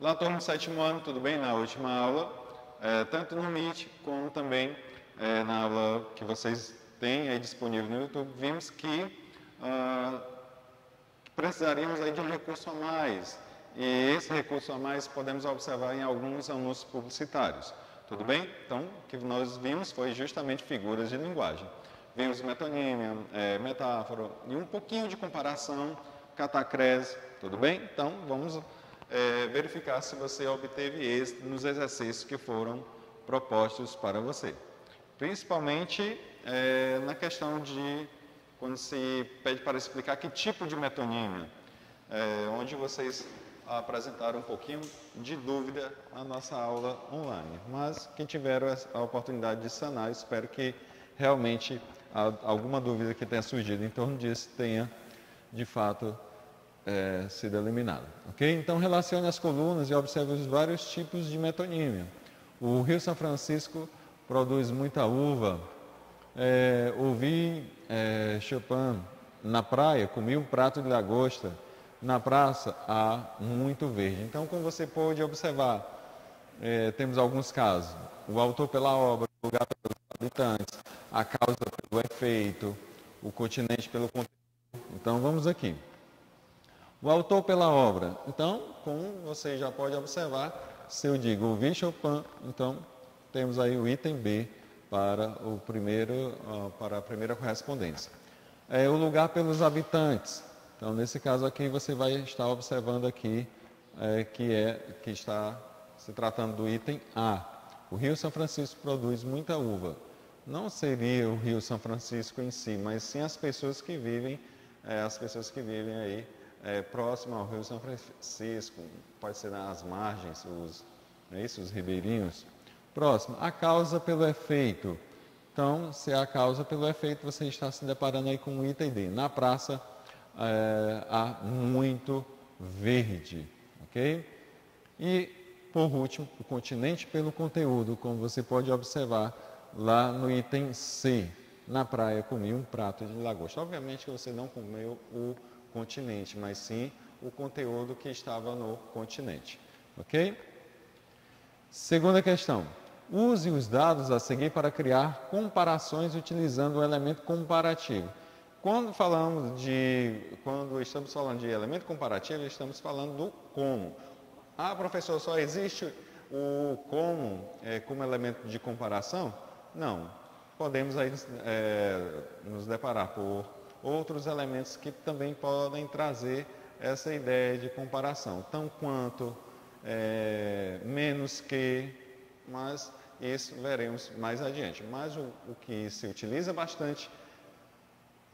Olá, turma, sétimo ano, tudo bem? Na última aula, tanto no Meet como também na aula que vocês têm aí disponível no YouTube, vimos que precisaríamos aí de um recurso a mais. E esse recurso a mais podemos observar em alguns anúncios publicitários. Tudo bem? Então, o que nós vimos foi justamente figuras de linguagem. Vimos metonímia, metáfora e um pouquinho de comparação, catacrese. Tudo bem? Então, vamos verificar se você obteve êxito nos exercícios que foram propostos para você. Principalmente na questão de quando se pede para explicar que tipo de metonímia, onde vocês apresentaram um pouquinho de dúvida na nossa aula online. Mas quem tiver a oportunidade de sanar, espero que realmente alguma dúvida que tenha surgido em torno disso tenha, de fato, sido eliminada. Ok? Então, relacione as colunas e observe os vários tipos de metonímia. O Rio São Francisco produz muita uva. Ouvi Chopin na praia, comi um prato de lagosta. Na praça há muito verde. Então, como você pode observar, temos alguns casos. O autor pela obra, o lugar pelos habitantes, a causa pelo efeito, o continente pelo conteúdo. Então, vamos aqui. O autor pela obra. Então, como você já pode observar, se eu digo ouvi Chopin, então temos aí o item B para a primeira correspondência. O lugar pelos habitantes. Então, nesse caso aqui, você vai estar observando aqui que está se tratando do item A. O Rio São Francisco produz muita uva. Não seria o Rio São Francisco em si, mas sim as pessoas que vivem aí próximo ao Rio São Francisco, pode ser nas margens, os ribeirinhos. Próximo, a causa pelo efeito. Então, se é a causa pelo efeito, você está se deparando aí com o item D. Na praça há muito verde, ok? E, por último, o continente pelo conteúdo, como você pode observar lá no item C. Na praia comi um prato de lagosta. Obviamente que você não comeu o continente, mas sim o conteúdo que estava no continente, ok? Segunda questão. Use os dados a seguir para criar comparações utilizando o elemento comparativo. Quando estamos falando de elemento comparativo, estamos falando do como. Ah, professor, só existe o como elemento de comparação? Não. Podemos aí nos deparar por outros elementos que também podem trazer essa ideia de comparação. Tão quanto, menos que, mas isso veremos mais adiante. Mas o que se utiliza bastante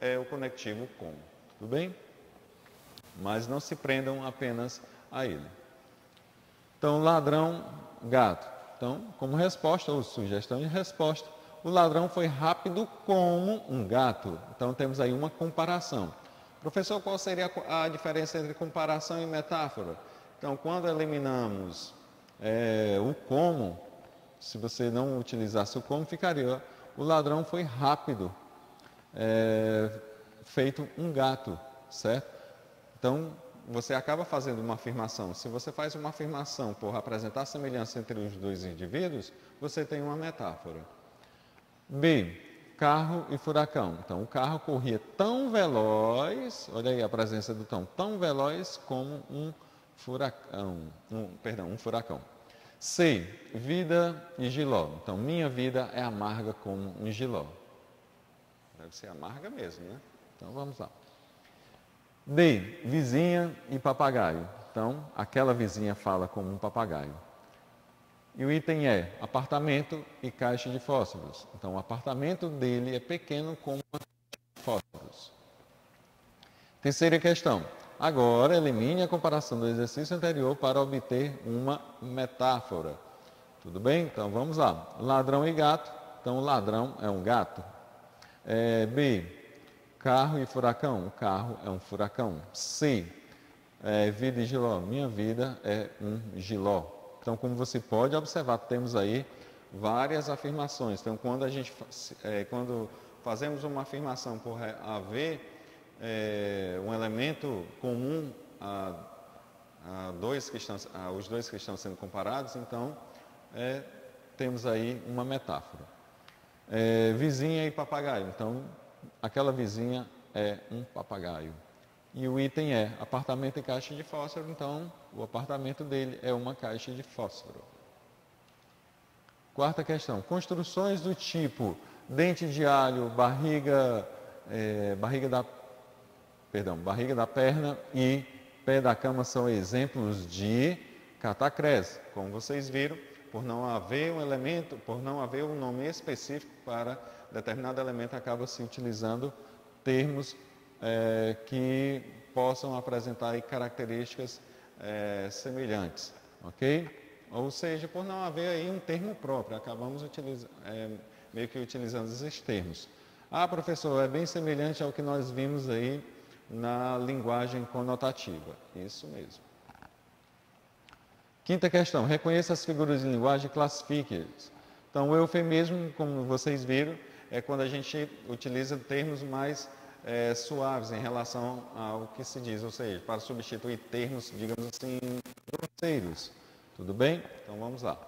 é o conectivo com, tudo bem? Mas não se prendam apenas a ele. Então, ladrão, gato. Então, como resposta ou sugestão de resposta, o ladrão foi rápido como um gato. Então, temos aí uma comparação. Professor, qual seria a diferença entre comparação e metáfora? Então, quando eliminamos o como, se você não utilizasse o como, ficaria o ladrão foi rápido, feito um gato, certo? Então, você acaba fazendo uma afirmação. Se você faz uma afirmação por apresentar semelhança entre os dois indivíduos, você tem uma metáfora. B, carro e furacão. Então, o carro corria tão veloz, olha aí a presença do tão veloz como um furacão. Um furacão. C, vida e giló. Então, minha vida é amarga como um giló. Deve ser amarga mesmo, né? Então, vamos lá. D, vizinha e papagaio. Então, aquela vizinha fala como um papagaio. E o item é apartamento e caixa de fósforos. Então, o apartamento dele é pequeno como uma caixa de fósforos. Terceira questão. Agora, elimine a comparação do exercício anterior para obter uma metáfora. Tudo bem? Então, vamos lá. Ladrão e gato. Então, o ladrão é um gato. B, carro e furacão. O carro é um furacão. C, vida e giló. Minha vida é um giló. Então, como você pode observar, temos aí várias afirmações. Então, quando fazemos uma afirmação por haver um elemento comum os dois que estão sendo comparados, então temos aí uma metáfora. Vizinha e papagaio. Então, aquela vizinha é um papagaio. E o item é apartamento e caixa de fósforo, então o apartamento dele é uma caixa de fósforo. Quarta questão. Construções do tipo dente de alho, barriga da perna e pé da cama são exemplos de catacrese. Como vocês viram, por não haver um nome específico para determinado elemento, acaba se utilizando termos que possam apresentar aí características semelhantes, ok? Ou seja, por não haver aí um termo próprio, acabamos meio que utilizando esses termos. Professor, é bem semelhante ao que nós vimos aí na linguagem conotativa. Isso mesmo. Quinta questão, reconheça as figuras de linguagem e classifique-as. Então, o eufemismo, como vocês viram, é quando a gente utiliza termos mais suaves em relação ao que se diz, ou seja, para substituir termos, digamos assim, grosseiros. Tudo bem? Então, vamos lá.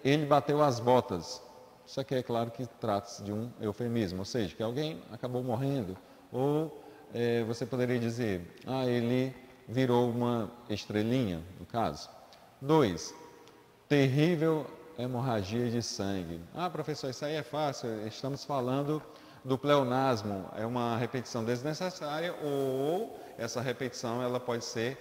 Ele bateu as botas. Isso aqui é claro que trata-se de um eufemismo, ou seja, que alguém acabou morrendo, ou você poderia dizer, ele virou uma estrelinha, no caso. 2. Terrível hemorragia de sangue. Professor, isso aí é fácil, estamos falando do pleonasmo, é uma repetição desnecessária, ou essa repetição ela pode ser,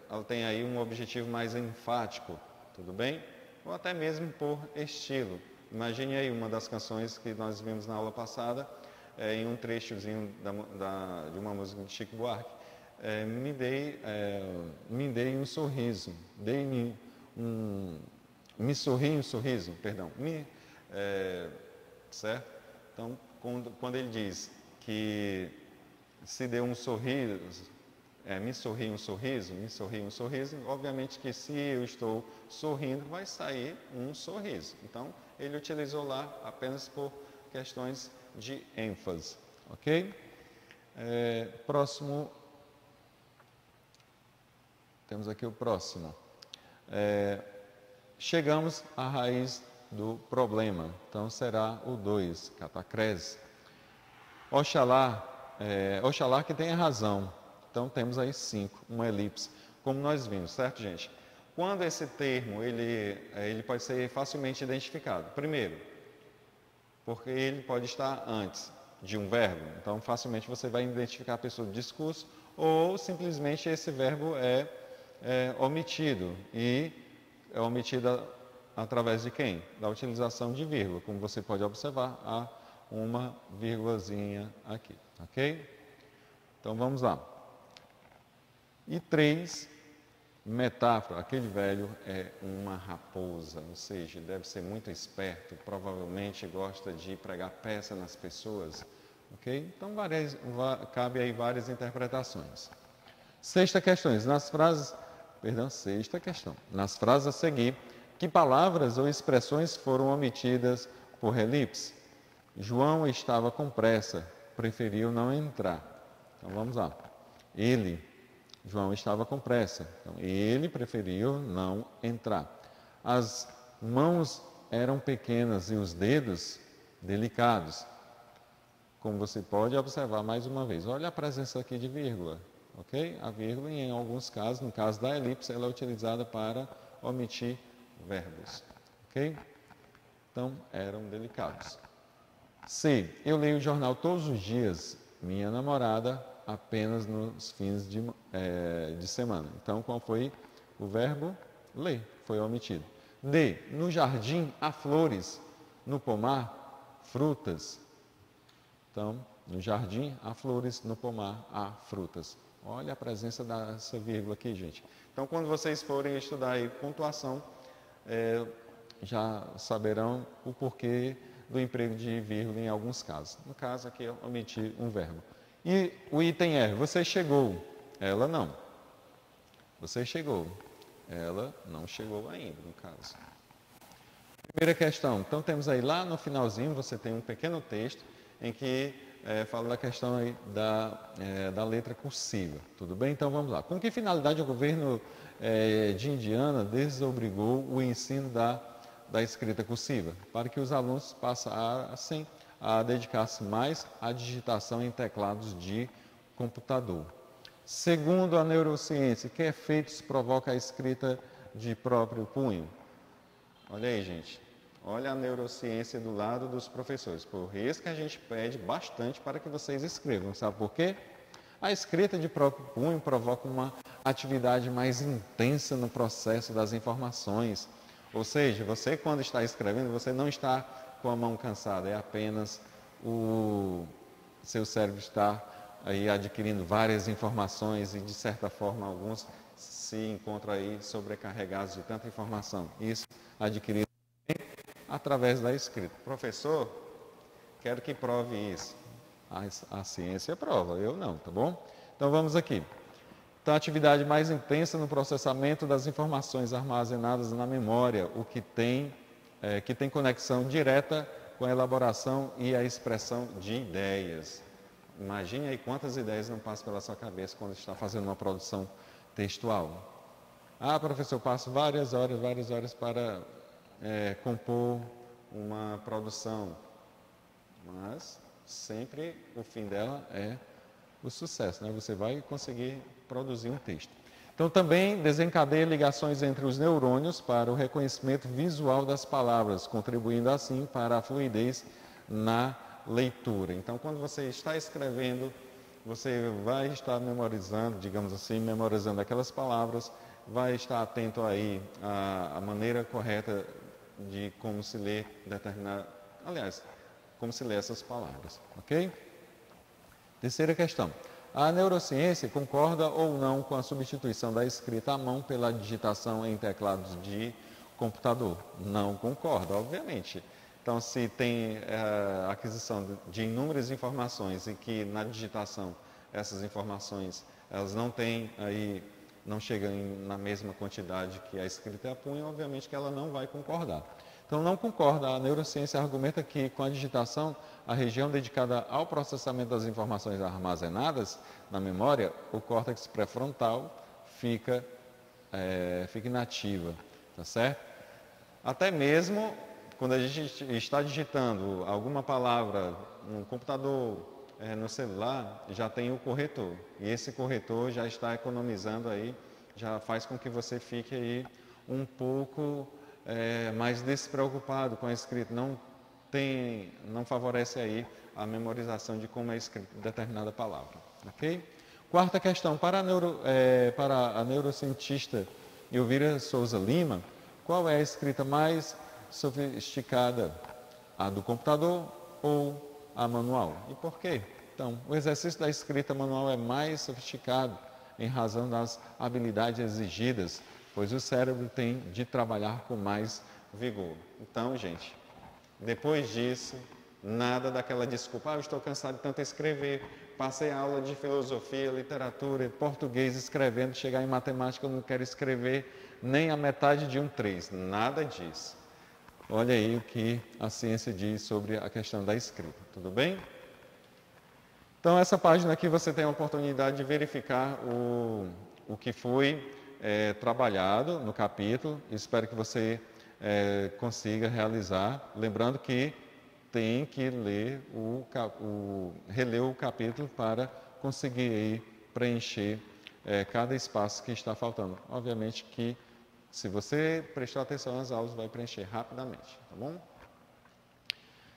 ela tem aí um objetivo mais enfático, tudo bem? Ou até mesmo por estilo. Imagine aí uma das canções que nós vimos na aula passada, em um trechozinho de uma música de Chico Buarque. Me dei um sorriso, me sorri um sorriso, perdão, certo? Então, quando ele diz que se deu um sorriso, me sorri um sorriso, obviamente que se eu estou sorrindo, vai sair um sorriso. Então, ele utilizou lá apenas por questões de ênfase, ok? Próximo, temos aqui o próximo. Chegamos à raiz do problema, então será o 2, catacrese. Oxalá que tenha razão. Então temos aí 5, uma elipse, como nós vimos, certo, gente? Quando esse termo ele pode ser facilmente identificado? Primeiro, porque ele pode estar antes de um verbo, então facilmente você vai identificar a pessoa do discurso, ou simplesmente esse verbo é omitido, e é omitido através de quem? Da utilização de vírgula, como você pode observar, há uma vírgulazinha aqui, ok? Então vamos lá. E 3, metáfora, aquele velho é uma raposa, ou seja, deve ser muito esperto, provavelmente gosta de pregar peça nas pessoas, ok? Então cabe aí várias interpretações. Sexta questão, nas frases a seguir, que palavras ou expressões foram omitidas por elipse? João estava com pressa, preferiu não entrar. Então vamos lá. João estava com pressa, então ele preferiu não entrar. As mãos eram pequenas e os dedos delicados. Como você pode observar mais uma vez, olha a presença aqui de vírgula, ok? A vírgula, em alguns casos, no caso da elipse, ela é utilizada para omitir verbos, ok? Então, eram delicados. C. Eu leio o jornal todos os dias. Minha namorada apenas nos fins de semana. Então, qual foi o verbo? Ler, foi omitido. D. No jardim há flores, no pomar, frutas. Então, no jardim há flores, no pomar há frutas. Olha a presença dessa vírgula aqui, gente. Então, quando vocês forem estudar aí pontuação, já saberão o porquê do emprego de vírgula em alguns casos. No caso aqui, eu omiti um verbo. E o item é, você chegou, ela não. Você chegou, ela não chegou ainda, no caso. Primeira questão, então temos aí lá no finalzinho, você tem um pequeno texto em que fala da questão aí da letra cursiva. Tudo bem? Então vamos lá. Com que finalidade o governo de Indiana desobrigou o ensino da escrita cursiva? Para que os alunos passassem a dedicar-se mais à digitação em teclados de computador. Segundo a neurociência, que efeitos provoca a escrita de próprio punho? Olha aí, gente. Olha a neurociência do lado dos professores. Por isso que a gente pede bastante para que vocês escrevam. Sabe por quê? A escrita de próprio punho provoca uma atividade mais intensa no processo das informações. Ou seja, você quando está escrevendo, você não está com a mão cansada, é apenas o seu cérebro está aí adquirindo várias informações e de certa forma alguns se encontram aí sobrecarregados de tanta informação. Isso adquirido através da escrita. Professor, quero que prove isso. A ciência prova, eu não, tá bom? Então vamos aqui. Então, a atividade mais intensa no processamento das informações armazenadas na memória, o que tem conexão direta com a elaboração e a expressão de ideias. Imagine aí quantas ideias não passam pela sua cabeça quando está fazendo uma produção textual. Ah, professor, eu passo várias horas para compor uma produção, mas sempre o fim dela é o sucesso, né? Você vai conseguir produzir um texto. Então também desencadeia ligações entre os neurônios para o reconhecimento visual das palavras, contribuindo assim para a fluidez na leitura. Então quando você está escrevendo, você vai estar memorizando, digamos assim, memorizando aquelas palavras, vai estar atento aí à maneira correta de como se lê como se lê essas palavras, ok? Terceira questão. A neurociência concorda ou não com a substituição da escrita à mão pela digitação em teclados de computador? Não concorda, obviamente. Então, se tem aquisição de inúmeras informações e que na digitação essas informações elas não chegam na mesma quantidade que a escrita e a punho, obviamente que ela não vai concordar. Então, não concorda. A neurociência argumenta que, com a digitação, a região dedicada ao processamento das informações armazenadas na memória, o córtex pré-frontal, fica inativa, tá certo? Até mesmo quando a gente está digitando alguma palavra no computador, no celular, já tem o corretor. E esse corretor já está economizando aí, já faz com que você fique aí um pouco mais despreocupado com a escrita. Não favorece aí a memorização de como é escrita determinada palavra. Ok? Quarta questão. Para a neurocientista Elvira Souza Lima, qual é a escrita mais sofisticada? A do computador ou a manual? E por quê? Então, o exercício da escrita manual é mais sofisticado em razão das habilidades exigidas, pois o cérebro tem de trabalhar com mais vigor. Então, gente, depois disso, nada daquela desculpa, eu estou cansado de tanto escrever, passei a aula de filosofia, literatura, português escrevendo, chegar em matemática eu não quero escrever nem a metade de um 3, nada disso. Olha aí o que a ciência diz sobre a questão da escrita, tudo bem? Então, essa página aqui você tem a oportunidade de verificar o que foi trabalhado no capítulo. Espero que você consiga realizar. Lembrando que tem que reler o capítulo para conseguir aí preencher cada espaço que está faltando. Obviamente que se você prestar atenção nas aulas, vai preencher rapidamente, tá bom?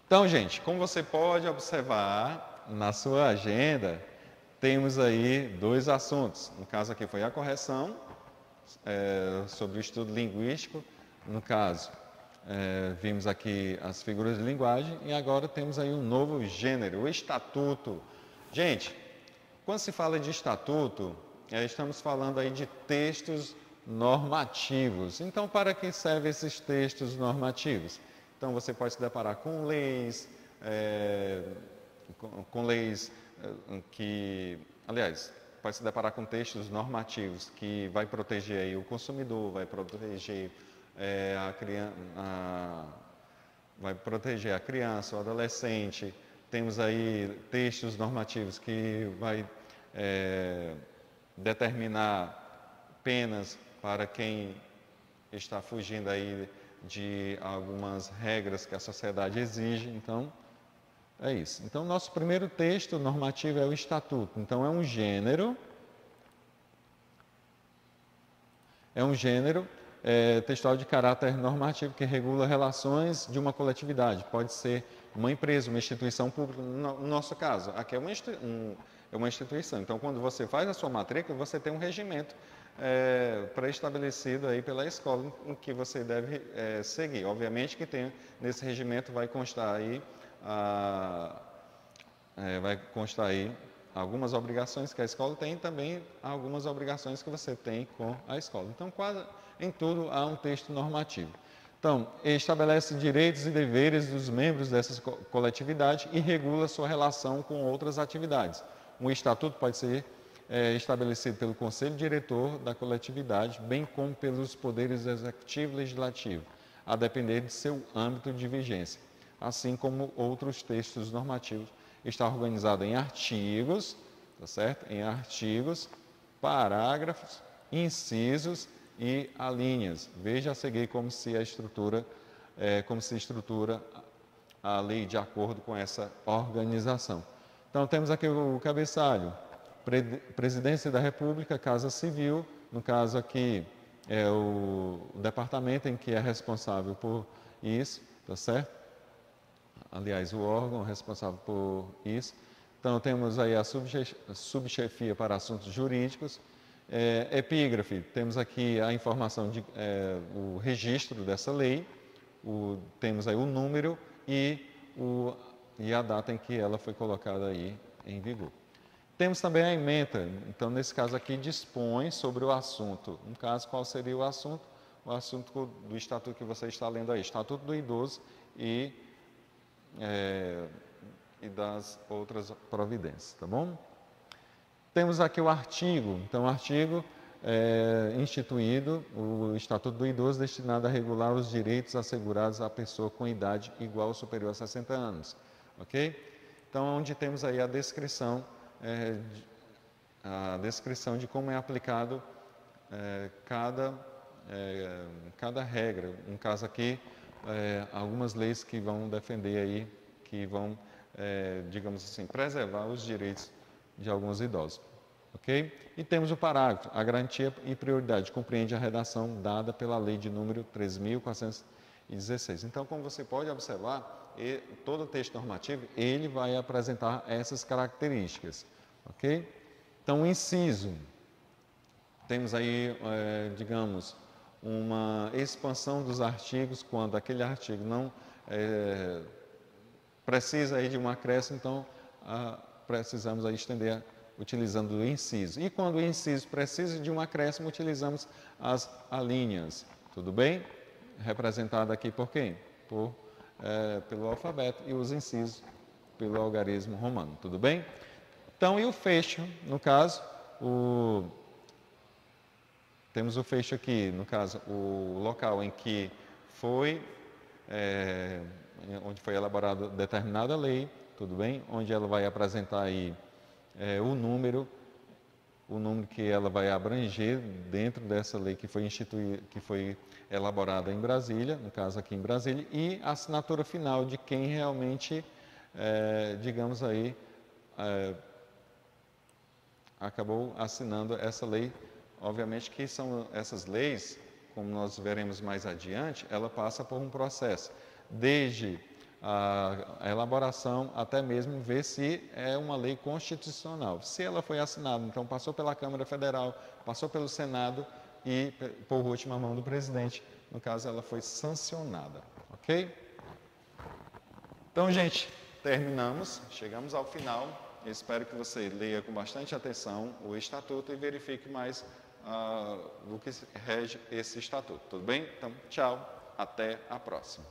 Então, gente, como você pode observar na sua agenda, temos aí 2 assuntos. No caso aqui foi a correção sobre o estudo linguístico. No caso, vimos aqui as figuras de linguagem e agora temos aí um novo gênero, o estatuto. Gente, quando se fala de estatuto, estamos falando aí de textos normativos. Então, para que servem esses textos normativos? Então, você pode se deparar com leis, pode se deparar com textos normativos que vai proteger aí o consumidor, vai proteger vai proteger a criança, o adolescente, temos aí textos normativos que vai determinar penas para quem está fugindo aí de algumas regras que a sociedade exige. Então, é isso. Então, nosso primeiro texto normativo é o Estatuto. Então, é um gênero textual de caráter normativo que regula relações de uma coletividade. Pode ser uma empresa, uma instituição pública. No nosso caso, aqui é uma instituição. Então, quando você faz a sua matrícula, você tem um regimento pré-estabelecido aí pela escola em que você deve seguir. Obviamente que nesse regimento vai constar aí algumas obrigações que a escola tem e também algumas obrigações que você tem com a escola. Então, quase em tudo há um texto normativo. Então, estabelece direitos e deveres dos membros dessa coletividade e regula sua relação com outras atividades. Um estatuto pode ser estabelecido pelo conselho diretor da coletividade, bem como pelos poderes executivo e legislativo, a depender de seu âmbito de vigência, assim como outros textos normativos. Está organizado em artigos, tá certo? Em artigos, parágrafos, incisos e alíneas. Veja a seguir como se estrutura a lei de acordo com essa organização. Então, temos aqui o cabeçalho. Presidência da República, Casa Civil, no caso aqui é o departamento em que é responsável por isso, tá certo? Aliás, o órgão responsável por isso. Então, temos aí a subchefia para assuntos jurídicos. Epígrafe, temos aqui a informação, o registro dessa lei, temos aí o número e a data em que ela foi colocada aí em vigor. Temos também a ementa, então nesse caso aqui dispõe sobre o assunto. No caso, qual seria o assunto? O assunto do estatuto que você está lendo aí, Estatuto do Idoso e das outras providências, tá bom? Temos aqui o artigo, então o artigo instituído, o Estatuto do Idoso destinado a regular os direitos assegurados à pessoa com idade igual ou superior a 60 anos, ok? Então, onde temos aí a descrição de como é aplicado cada regra. No caso aqui, algumas leis que vão defender aí, que vão, digamos assim, preservar os direitos de alguns idosos. Ok? E temos o parágrafo. A garantia e prioridade compreende a redação dada pela lei de número 13.416. Então, como você pode observar, todo o texto normativo, ele vai apresentar essas características. Ok? Então, o inciso. Temos aí, digamos, uma expansão dos artigos, quando aquele artigo não precisa aí de um acréscimo, então precisamos aí estender utilizando o inciso. E quando o inciso precisa de um acréscimo, utilizamos as alíneas. Tudo bem? Representado aqui por quem? Pelo alfabeto, e os incisos pelo algarismo romano. Tudo bem? Então, e o fecho? No caso, temos o fecho aqui, no caso, o local em que onde foi elaborada determinada lei, tudo bem? Onde ela vai apresentar aí o número que ela vai abranger dentro dessa lei que foi elaborada em Brasília, no caso aqui em Brasília, e a assinatura final de quem realmente, digamos aí, acabou assinando essa lei. Obviamente que são essas leis, como nós veremos mais adiante, ela passa por um processo, desde a elaboração até mesmo ver se é uma lei constitucional. Se ela foi assinada, então passou pela Câmara Federal, passou pelo Senado e, por última mão do presidente, no caso ela foi sancionada, ok? Então, gente, terminamos, chegamos ao final. Eu espero que você leia com bastante atenção o Estatuto e verifique mais do que rege esse Estatuto, tudo bem? Então, tchau, até a próxima.